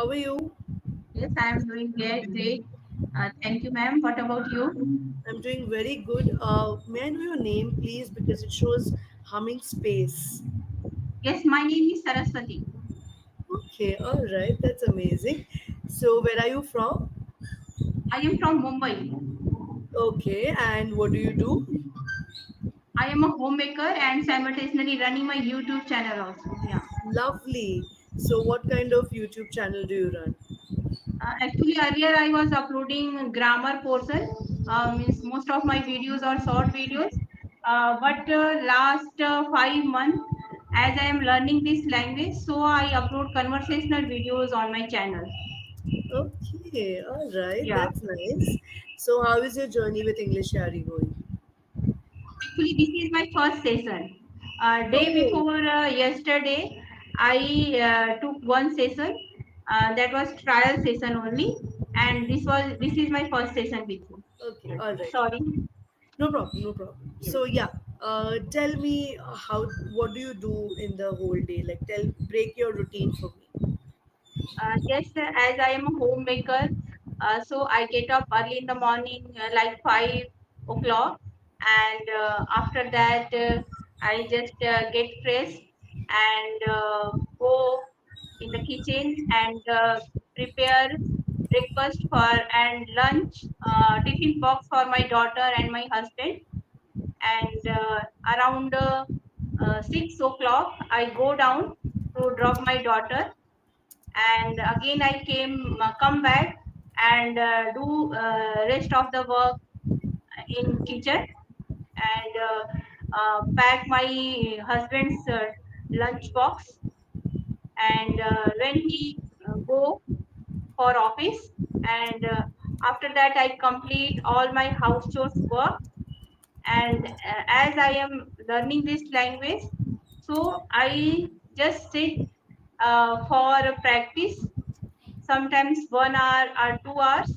How are you? Yes, I am doing great. Great. Thank you, ma'am. What about you? I'm doing very good. May I know your name, please? Because it shows humming space. Yes, my name is Saraswati. Okay, all right, that's amazing. So, where are you from? I am from Mumbai. Okay, and what do you do? I am a homemaker and simultaneously running my YouTube channel also. Yeah. Lovely. So, what kind of YouTube channel do you run? Actually, earlier I was uploading grammar portion. Means most of my videos are short videos. But last 5 months, as I am learning this language, so I upload conversational videos on my channel. Okay, all right, Yeah. that's nice. So, how is your journey with English Yari going? Actually, this is my first session. Day Oh, before yesterday, I took one session. That was trial session only, and this is my first session with you. okay, all right. Sorry. No problem, no problem. Yes. So yeah, tell me what do you do in the whole day? Like, break your routine for me. Yes, as I am a homemaker, so I get up early in the morning, like 5 o'clock, and after that, I just get fresh and go in the kitchen and prepare breakfast for and lunch, tiffin box for my daughter and my husband. And around 6 o'clock, I go down to drop my daughter, and again I come back and do rest of the work in kitchen and pack my husband's lunch box, and when he go for office, and after that I complete all my house chores work. And as I am learning this language, so I just sit for practice, sometimes 1 hour or 2 hours.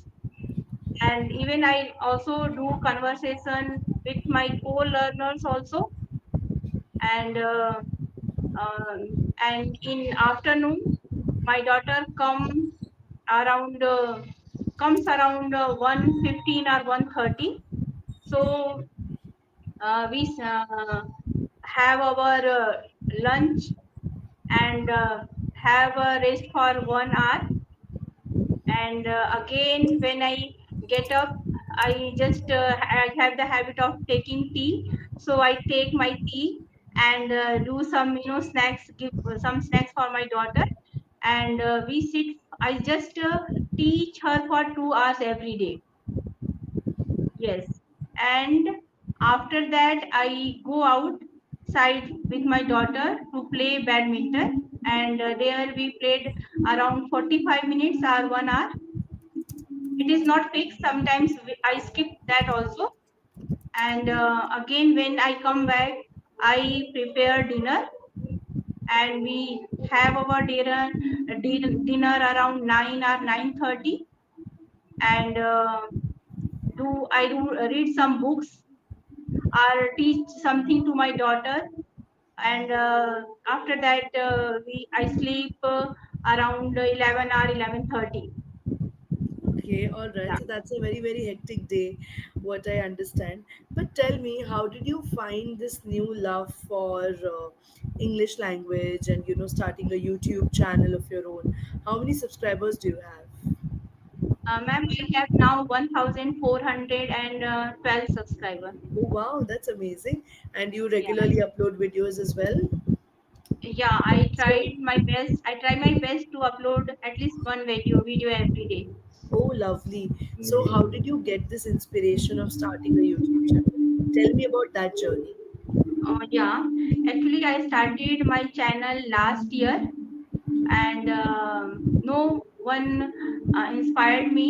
And even I also do conversation with my co-learners also. And and in afternoon, my daughter comes around 1:15 or 1:30. So we have our lunch and have a rest for 1 hour. And again, when I get up, I have the habit of taking tea. So I take my tea and do some snacks, give some snacks for my daughter. And we sit, I just teach her for 2 hours every day. Yes. And after that I go outside with my daughter to play badminton, and there we played around 45 minutes or 1 hour. It is not fixed, sometimes I skip that also. And again, when I come back, I prepare dinner, and we have our dinner around 9 or 9:30. And do I do read some books or teach something to my daughter. And after that, I sleep around 11 or 11:30. Okay, all right. Yeah. So that's a very very hectic day, what I understand. But tell me, how did you find this new love for English language and starting a YouTube channel of your own? How many subscribers do you have? Ma'am, I have now 1,412 subscribers. Oh wow, that's amazing. And you Yeah. regularly upload videos as well? Yeah, So, I try my best to upload at least one video every day. oh lovely. So how did you get this inspiration of starting a YouTube channel? Tell me about that journey. Yeah, actually, I started my channel last year, and no one inspired me.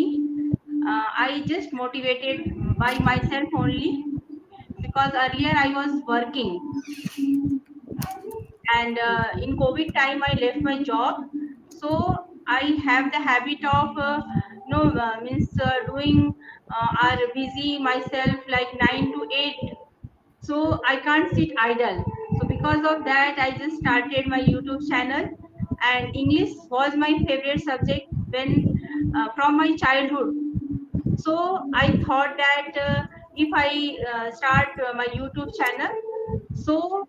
I just motivated by myself only, because earlier I was working, and in COVID time I left my job. So I have the habit of no means doing or busy myself like 9 to 8, so I can't sit idle. So because of that, I just started my YouTube channel. and English was my favorite subject when from my childhood. So I thought that if I start my YouTube channel, so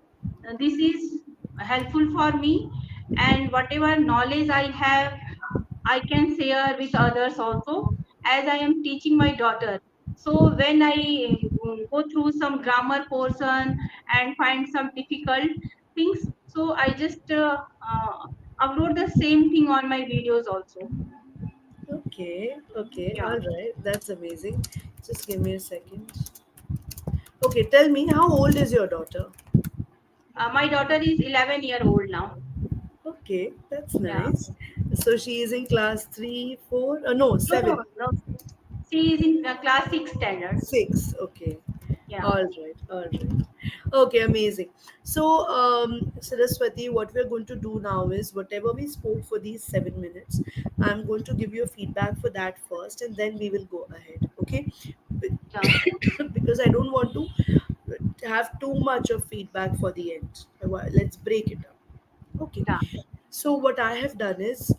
this is helpful for me, and whatever knowledge I have, I can share with others also, as I am teaching my daughter. So when I go through some grammar portion and find some difficult things, so I just upload the same thing on my videos also. Okay, okay, Yeah. all right. That's amazing. Just give me a second. Okay, tell me, how old is your daughter? My daughter is 11-year old now. Okay, that's Yeah. nice. So she is in class 3, 4, no, No, no, 7, no. She is in class 6 standard. 6. Okay. Yeah. All right, all right. Okay, amazing. So, Saraswati, what we're going to do now is whatever we spoke for these 7 minutes, I'm going to give you a feedback for that first, and then we will go ahead. Okay? Yeah. Because I don't want to have too much of feedback for the end. Let's break it up. Okay. Yeah. So what I have done is,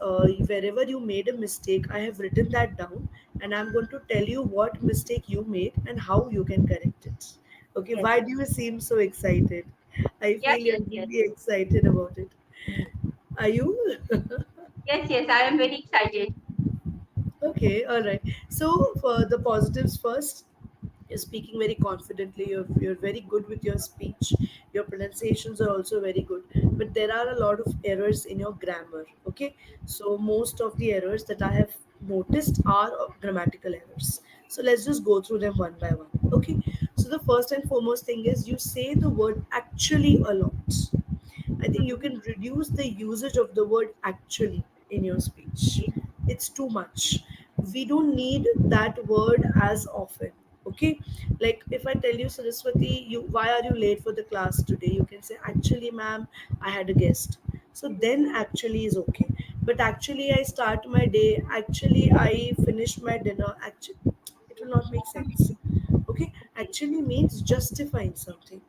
wherever you made a mistake, I have written that down, and I'm going to tell you what mistake you made and how you can correct it. Okay. Yes. Why do you seem so excited? I Yes, feel yes, you're yes. really excited about it. Are you? Yes, yes. I am very excited. Okay. All right. So for the positives first, you're speaking very confidently, you're very good with your speech, your pronunciations are also very good, but there are a lot of errors in your grammar. Okay, so most of the errors that I have noticed are grammatical errors. So let's just go through them one by one. Okay, so the first and foremost thing is you say the word actually a lot. I think you Mhm. can reduce the usage of the word actually in your speech. Okay. It's too much. We don't need that word as often. Okay? Like if I tell you, Saraswati, you why are you late for the class today? You can say, actually, ma'am, I had a guest. So then actually is okay. But actually I start my day, actually I finish my dinner, actually it will not make sense. Okay? Okay. Actually means justifying something.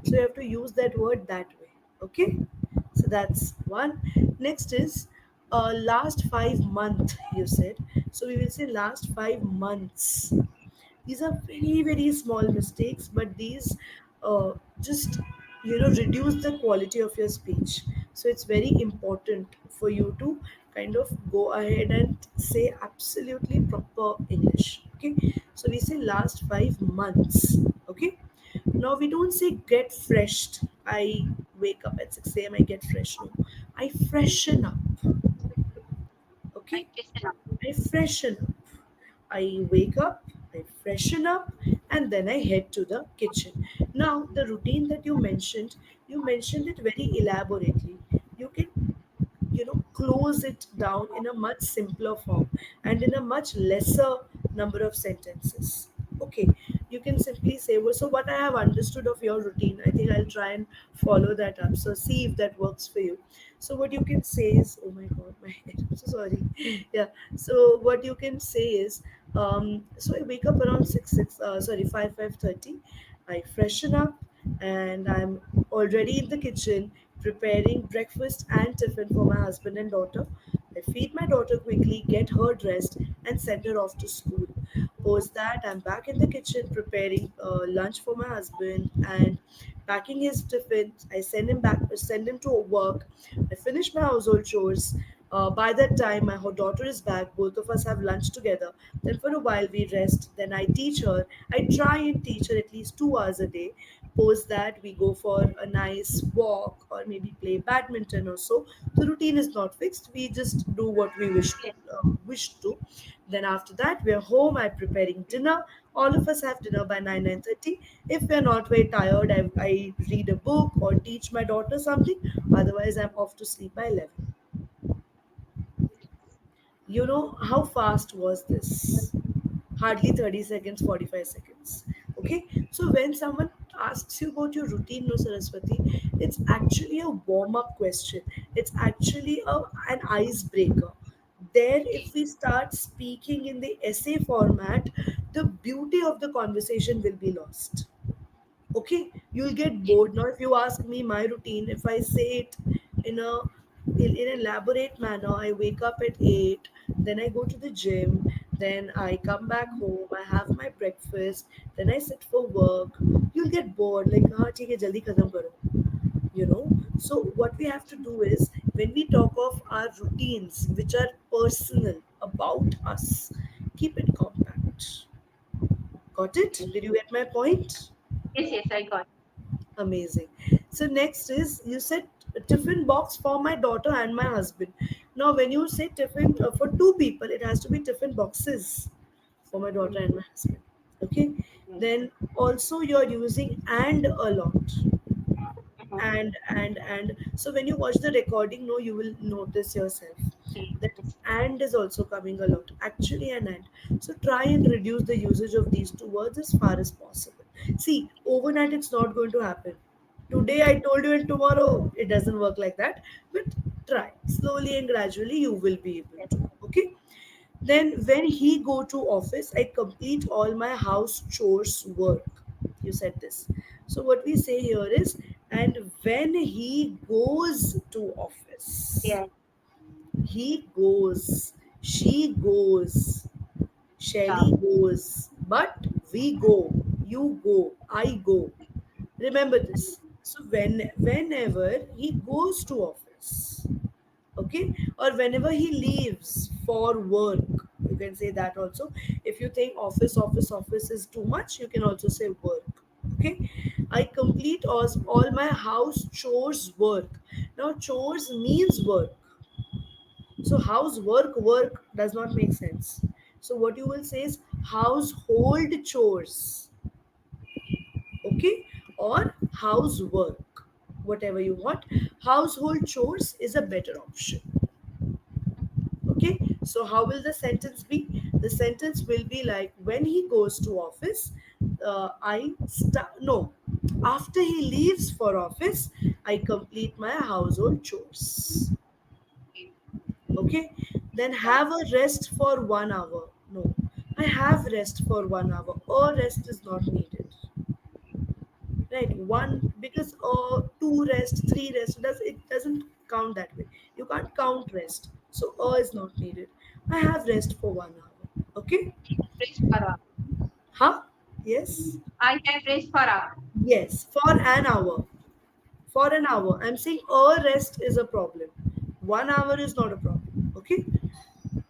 So you have to use that word that way. Okay, so that's one. Next is last 5 month, you said. So we will say last 5 months. These are very very small mistakes, but these just reduce the quality of your speech. So it's very important for you to kind of go ahead and say absolutely proper English. Okay, so we say last 5 months. Okay, now we don't say get freshed. I wake up at 6 a.m. I get fresh. No, I freshen up. I Okay, listen up. I freshen up. I wake up, I freshen up, and then I head to the kitchen. Now, the routine that you mentioned it very elaborately. You can close it down in a much simpler form and in a much lesser number of sentences. Okay, you can simply say, well, so what I have understood of your routine, I think I'll try and follow that up, so see if that works for you. So what you can say is, oh my god, my head, I'm so sorry. Yeah, so what you can say is, so I wake up around 5:30. I freshen up and I'm already in the kitchen preparing breakfast and tiffin for my husband and daughter. I feed my daughter quickly, get her dressed, and send her off to school. Post that, I'm back in the kitchen preparing lunch for my husband and packing his tiffin. I send him to work. I finish my household chores. By that time, my daughter is back. Both of us have lunch together. Then, for a while, we rest. Then, I teach her. I try and teach her at least 2 hours a day. Post that, we go for a nice walk or maybe play badminton or so. The routine is not fixed. We just do what we Yes. wish to. Then, after that, we are home. I'm preparing dinner. All of us have dinner by 9:30. If we're not very tired, I read a book or teach my daughter something. Otherwise, I'm off to sleep by 11. You know how fast was this? Hardly 30 seconds, 45 seconds. Okay, so when someone asks you about your routine, no Saraswati, it's actually a warm-up question. It's actually an icebreaker. There, if we start speaking in the essay format, the beauty of the conversation will be lost. Okay, you'll get bored. Now if you ask me my routine, if I say it in a in an elaborate manner. I wake up at 8, then I go to the gym, then I come back home, I have my breakfast, then I sit for work. You'll get bored, like, ah, theek hai, jaldi khatam karo. You know? So, what we have to do is when we talk of our routines, which are personal about us, keep it compact. Got it? Did you get my point? Yes, yes, I got. Amazing. So next is you said tiffin box for my daughter and my husband. Now, when you say tiffin for two people, it has to be tiffin boxes for my daughter and my husband. Okay. Yes. Then also you're using and a lot, Uh-huh. and so when you watch the recording, no, you will notice yourself Okay. that Yes. and is also coming a lot, actually, and so try and reduce the usage of these two words as far as possible. See, overnight it's not going to happen. Today I told you and tomorrow it doesn't work like that, but try slowly and gradually, you will be able Yes. to. Okay. Then when he go to office, I complete all my house chores work. You said this. So what we say here is, and when he goes to office, Yes. he goes, she goes, Yeah. Shelly goes, but we go, you go, I go. Remember this. So whenever he goes to office, okay, or whenever he leaves for work, you can say that also. If you think office is too much, you can also say work. Okay. I complete all my house chores work. Now chores means work, so housework does not make sense. So what you will say is household chores, okay, or housework, whatever you want. Household chores is a better option. Okay, so how will the sentence be? The sentence will be like, when he goes to office, I start, no, after he leaves for office, I complete my household chores. Okay. Okay, then Yeah. have a rest for 1 hour. No, I have rest for 1 hour, or rest is not needed. Right, one, because two rest, three rest, it doesn't count that way. You can't count rest, so is not needed. I have rest for 1 hour. Okay. Rest for hour. Huh? Yes. I have rest for hour. Yes, for an hour. For an hour, I'm saying a rest is a problem. 1 hour is not a problem. Okay.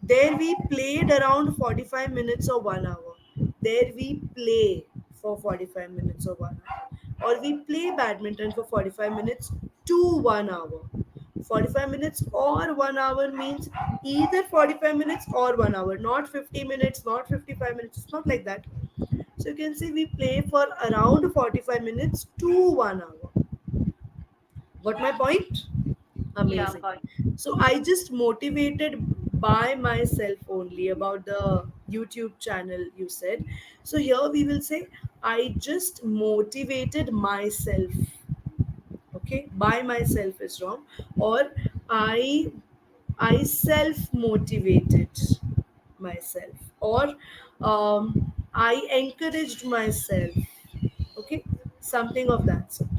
There we played around 45 minutes or 1 hour. There we play for 45 minutes or 1 hour. Or we play badminton for 45 minutes to 1 hour. 45 minutes or 1 hour means either 45 minutes or 1 hour, not 50 minutes, not 55 minutes. It's not like that. So you can say we play for around 45 minutes to 1 hour. Got my point? Yeah, Amazing. got. So I just motivated by myself only about the YouTube channel you said. So here we will say I just motivated myself. Okay, by myself is wrong. Or I I self motivated myself. Or I encouraged myself. Okay, something of that sort.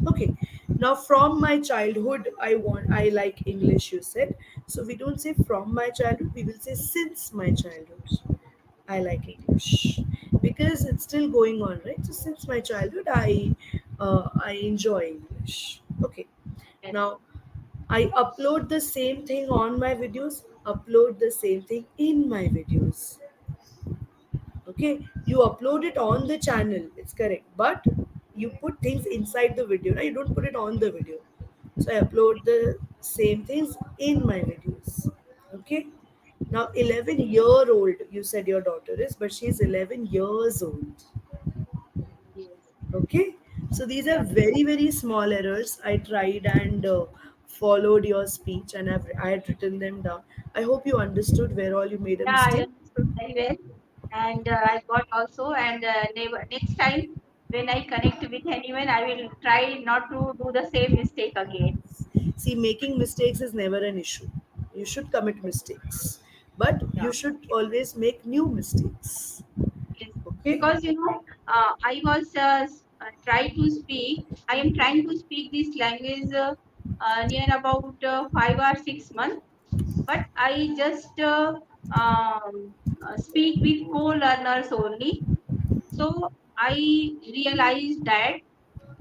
Okay, now from my childhood I like English, you said. So we don't say from my childhood, we will say since my childhood I like English, because it's still going on, right? So since my childhood I enjoy English. Okay. Yes. Now I upload the same thing on my videos, upload the same thing in my videos. Okay, you upload it on the channel, it's correct, but you put things inside the video. Now you don't put it on the video. So I upload the same things in my videos. Okay. Now 11-year-old you said your daughter is, but she's 11 years old. Yes. Okay. So these are Yeah. very very small errors. I tried and followed your speech, and I had written them down. I hope you understood where all you made a Yeah, I mistake. understood very well, and I got also. And next time when I connect with anyone, I will try not to do the same mistake again. See, making mistakes is never an issue. You should commit mistakes, but Yeah. you should always make new mistakes. Yes. Okay? Because I was try to speak. I am trying to speak this language. near about 5 or 6 months, but I just speak with co-learners only. So I realized that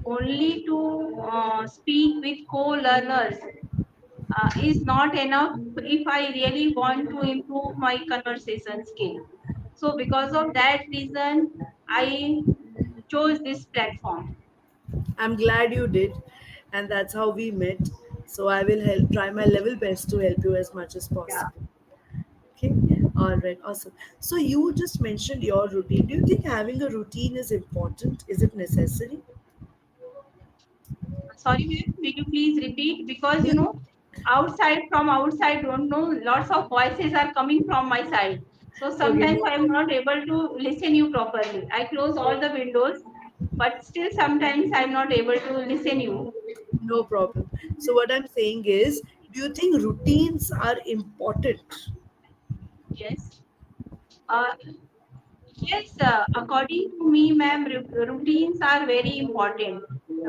only to speak with co-learners is not enough if I really want to improve my conversation skill. So because of that reason, I chose this platform. I'm glad you did, and that's how we met. So I will help try my level best to help you as much as Yeah. possible. Okay, all right, awesome. So you just mentioned your routine. Do you think having a routine is important? Is it necessary? Sorry, ma'am, will you please repeat? Because Do outside, don't know, lots of voices are coming from my side. So Okay, sometimes no I am problem. not able to listen you properly. I close all the windows, but still sometimes I am not able to listen you. No problem. So what I'm saying is, do you think routines are important? Yes. Uh, yes, according to me, ma'am, routines are very important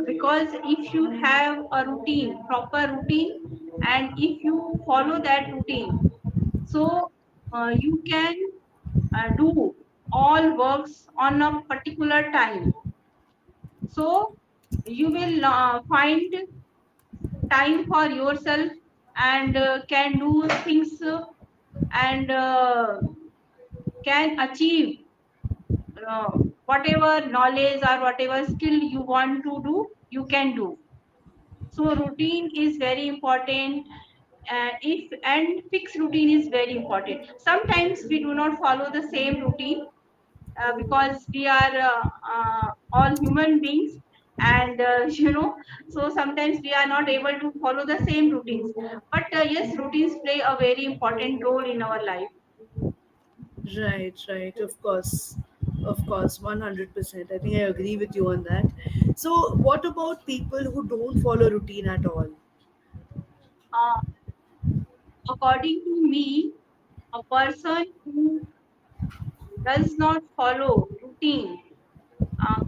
because if you have a routine, proper routine, and if you follow that routine, so you can do all works on a particular time. So you will find time for yourself and can do things and can achieve whatever knowledge or whatever skill you want to do, you can do. So routine is very important. If and fixed routine is very important. Sometimes we do not follow the same routine because we are all human beings, and so sometimes we are not able to follow the same routines. But yes, routines play a very important role in our life. Right, right, of course, 100%. I think I agree with you on that. So, what about people who don't follow routine at all? uh, According to me, a person who does not follow routine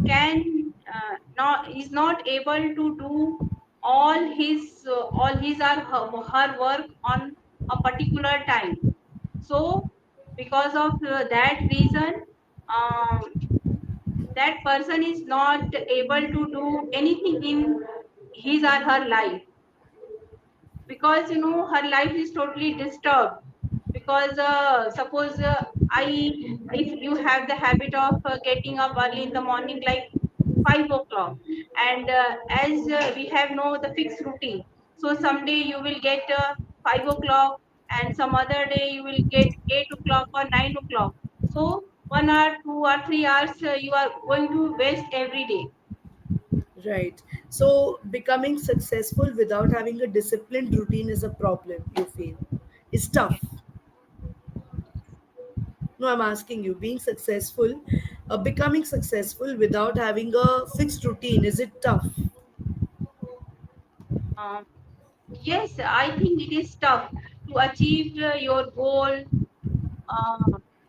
can not is not able to do all his or her work on a particular time. So because of that reason, um, that person is not able to do anything in his or her life, because her life is totally disturbed. Because suppose I if you have the habit of getting up early in the morning like 5 o'clock, and as we have no the fixed routine, so someday you will get 5 o'clock, and some other day you will get 8 o'clock or 9 o'clock. So 1 hour, 2 or 3 hours you are going to waste every day. Right. So, becoming successful without having a disciplined routine is a problem, you feel? It's tough. No, I'm asking you, being successful, becoming successful without having a fixed routine, is it tough? um, yes, I think it is tough to achieve your goal.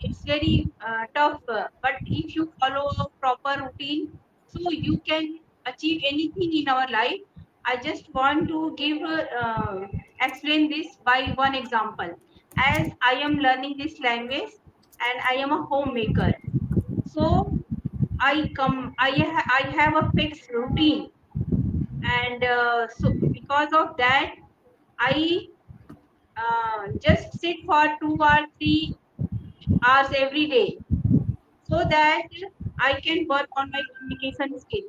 It's very tough, but if you follow a proper routine, so you can achieve anything in our life. I just want to give explain this by one example. As I am learning this language and I am a homemaker, so I have a fixed routine, and so because of that, I just sit for 2 or 3 hours every day, so that I can work on my communication skill.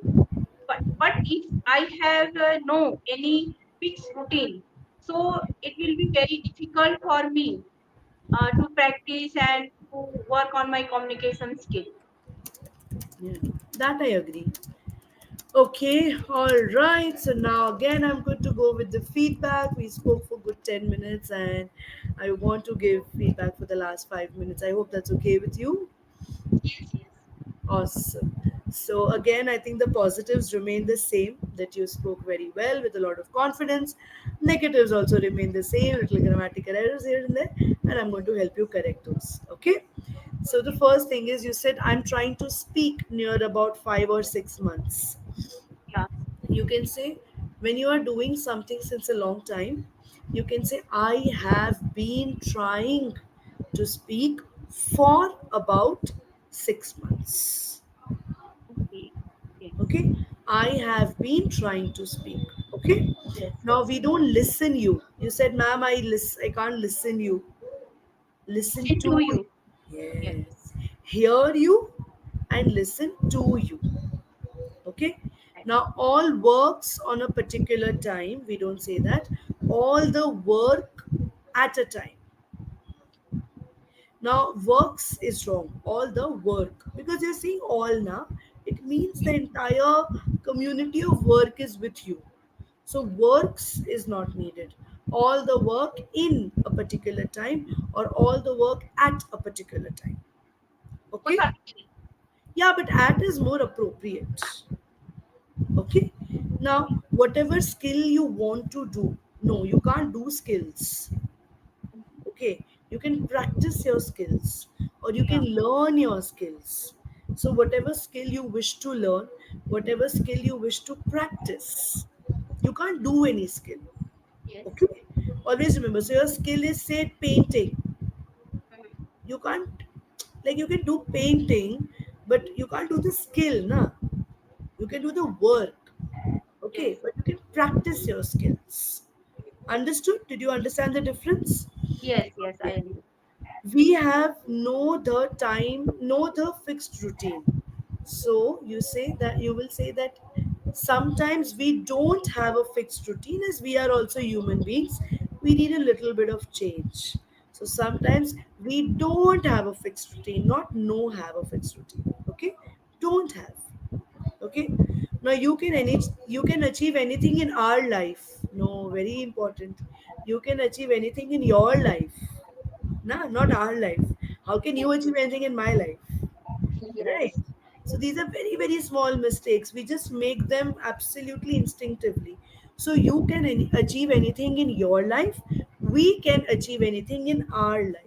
But if I have no any fixed routine, so it will be very difficult for me to practice and to work on my communication skill. Yeah, that I agree. Okay, all right. So now again, I'm good to go with the feedback. We spoke for good 10 minutes, and I want to give feedback for the last 5 minutes. I hope that's okay with you. Yes, yes, Awesome. So again, I think the positives remain the same, that you spoke very well with a lot of confidence. Negatives also remain the same, little grammatical errors here and there, and I'm going to help you correct those. Okay. So the first thing is, you said I'm trying to speak near about 5 or 6 months. yeah. You can say When you are doing something since a long time, you can say, I have been trying to speak for about 6 months. Okay. Okay. Okay, I have been trying to speak. Okay, Yes. now we don't listen you. You said, ma'am, I can't listen you. Listen Listen to to you. you. Yes. Yes. Hear you and listen to you. Okay. Right. Now all works on a particular time. We don't say that. All the work at a time. Now works is wrong. All the work. Because you're saying all now. It means the entire community of work is with you. So works is not needed. All the work in a particular time or all the work at a particular time. Both Okay? are true. Yeah, but at is more appropriate. Okay? Now, whatever skill you want to do, no, you can't do skills. Okay? You can practice your skills or you Yeah. can learn your skills. So, whatever skill you wish to learn, whatever skill you wish to practice, you can't do any skill. Yes. Okay? Always remember. So, your skill is, say, painting. Mhm. You can't, like, you can do painting, but you can't do the skill, na? You can do the work. Yes. Okay, but you can practice your skills. Understood? Did you understand the difference? Yes. Yes. I Okay. agree. We have no the time, no the fixed routine. So you say that you will say that sometimes we don't have a fixed routine as we are also human beings. We need a little bit of change. So sometimes we don't have a fixed routine, not no have a fixed routine. Okay? Don't have. Okay, now you can achieve anything in our life. No, very important. You can achieve anything in your life, nah, not our life. How can Yes. you achieve anything in my life? Right. Yes. So these are very, very small mistakes. We just make them absolutely instinctively. So you can achieve anything in your life. We can achieve anything in our life.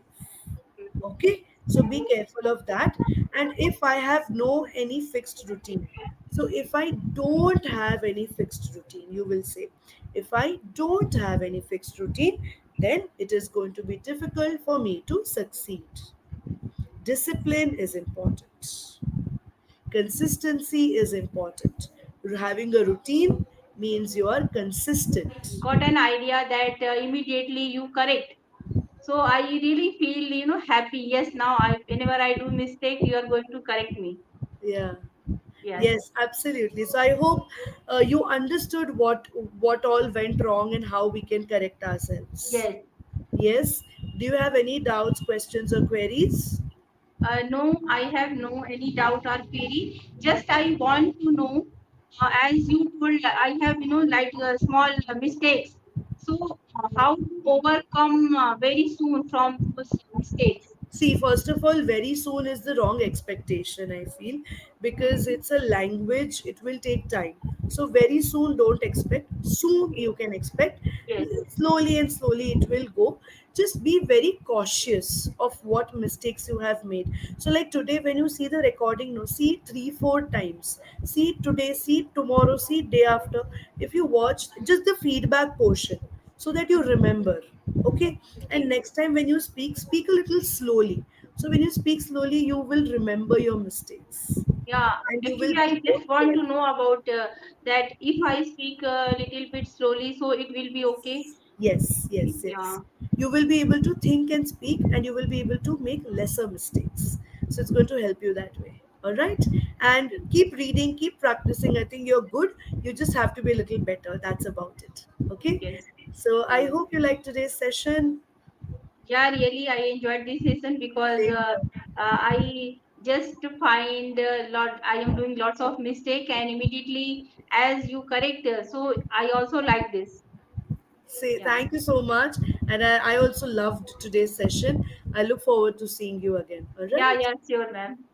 Okay. So be careful of that. And if I have no any fixed routine. So if I don't have any fixed routine, you will say, if I don't have any fixed routine, then it is going to be difficult for me to succeed. Discipline is important. Consistency is important. Having a routine means you are consistent. Got an idea that immediately you correct. So I really feel, happy. Yes, now whenever I do mistake, you are going to correct me. Yeah. Yes. Yes, absolutely. So I hope you understood what all went wrong and how we can correct ourselves. Yes. Yes. Do you have any doubts, questions, or queries? No, I have no any doubt or query. Just I want to know, as you told, I have, like small mistakes. So how to overcome very soon from those mistakes? See, first of all, very soon is the wrong expectation, I feel, because Mhm. it's a language, it will take time. So, very soon, don't expect. Soon, you can expect. Yes. Slowly and slowly, it will go. Just be very cautious of what mistakes you have made. So, like today, when you see the recording, no, see it three, four times. See it today, see it tomorrow, see it day after. If you watch just the feedback portion so that you remember. Okay, and Okay. next time when you speak, speak a little slowly. So when you speak slowly, you will remember your mistakes Yeah, and you will actually, be I more just want to careful. know about that. If I speak a little bit slowly, so it will be okay. Yes, yes, yes. Yeah. You will be able to think and speak and you will be able to make lesser mistakes. So it's going to help you that way. All right. And keep reading, keep practicing. I think you're good. You just have to be a little better. That's about it. Okay. Yes. So I Uh, hope you like today's session. yeah, really, I enjoyed this session because Same here. I just find a lot. I am doing lots of mistake, and immediately as you correct, so I also like this. Say Yeah. thank you so much. And I also loved today's session. I look forward to seeing you again. All Yeah. right. Yeah. Sure, ma'am.